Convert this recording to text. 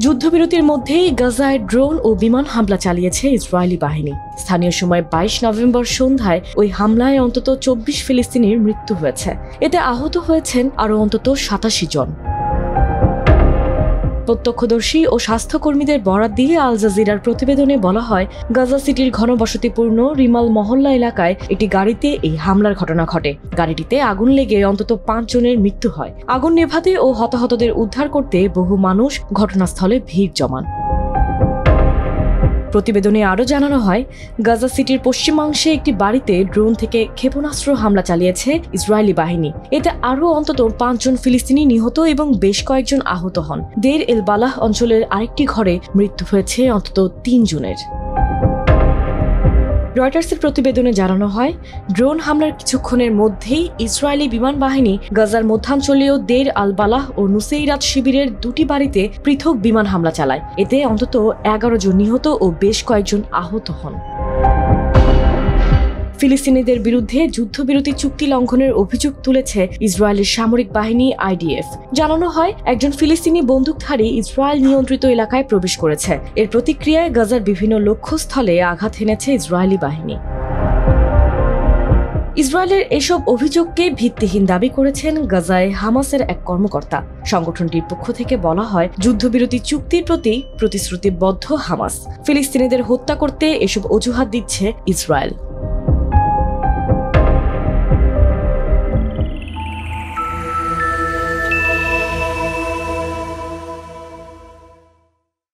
যুদ্ধবিরতির মধ্যেই গাজায় ড্রোন ও বিমান হামলা চালিয়েছে ইসরায়েলি বাহিনী। স্থানীয় সময় ২২ নভেম্বর সন্ধ্যায় ওই হামলায় অন্তত ২৪ ফিলিস্তিনির মৃত্যু হয়েছে। এতে আহত হয়েছেন আরও অন্তত ৮৭ জন। প্রত্যক্ষদর্শী ও স্বাস্থ্যকর্মীদের বরাত দিয়ে আল জাজিরার প্রতিবেদনে বলা হয়, গাজা সিটির ঘনবসতিপূর্ণ রিমাল মহল্লা এলাকায় একটি গাড়িতে এই হামলার ঘটনা ঘটে। গাড়িটিতে আগুন লেগে অন্তত ৫ জনের মৃত্যু হয়। আগুন নেভাতে ও হতাহতদের উদ্ধার করতে বহু মানুষ ঘটনাস্থলে ভিড় জমান। প্রতিবেদনে আরও জানানো হয়, গাজা সিটির পশ্চিমাংশে একটি বাড়িতে ড্রোন থেকে ক্ষেপণাস্ত্র হামলা চালিয়েছে ইসরায়েলি বাহিনী। এতে আরও অন্তত ৫ জন ফিলিস্তিনি নিহত এবং বেশ কয়েকজন আহত হন। দের এল বালাহ অঞ্চলের আরেকটি ঘরে মৃত্যু হয়েছে অন্তত ৩ জনের। রয়টার্সের প্রতিবেদনে জানানো হয়, ড্রোন হামলার কিছুক্ষণের মধ্যেই ইসরায়েলি বিমান বাহিনী গাজার মধ্যাঞ্চলীয় দের আল বালাহ ও নুসেইরাত শিবিরের দুটি বাড়িতে পৃথক বিমান হামলা চালায়। এতে অন্তত ১১ জন নিহত ও বেশ কয়েকজন আহত হন। ফিলিস্তিনিদের বিরুদ্ধে যুদ্ধবিরতি চুক্তি লঙ্ঘনের অভিযোগ তুলেছে ইসরায়েলের সামরিক বাহিনী IDF। জানানো হয়, একজন ফিলিস্তিনি বন্দুকধারী ইসরায়েল নিয়ন্ত্রিত এলাকায় প্রবেশ করেছে। এর প্রতিক্রিয়ায় গাজার বিভিন্ন লক্ষ্যস্থলে আঘাত হেনেছে ইসরায়েলি বাহিনী। ইসরায়েলের এসব অভিযোগকে ভিত্তিহীন দাবি করেছেন গাজায় হামাসের এক কর্মকর্তা। সংগঠনটির পক্ষ থেকে বলা হয়, যুদ্ধবিরতি চুক্তির প্রতি প্রতিশ্রুতিবদ্ধ হামাস। ফিলিস্তিনিদের হত্যা করতে এসব অজুহাত দিচ্ছে ইসরায়েল।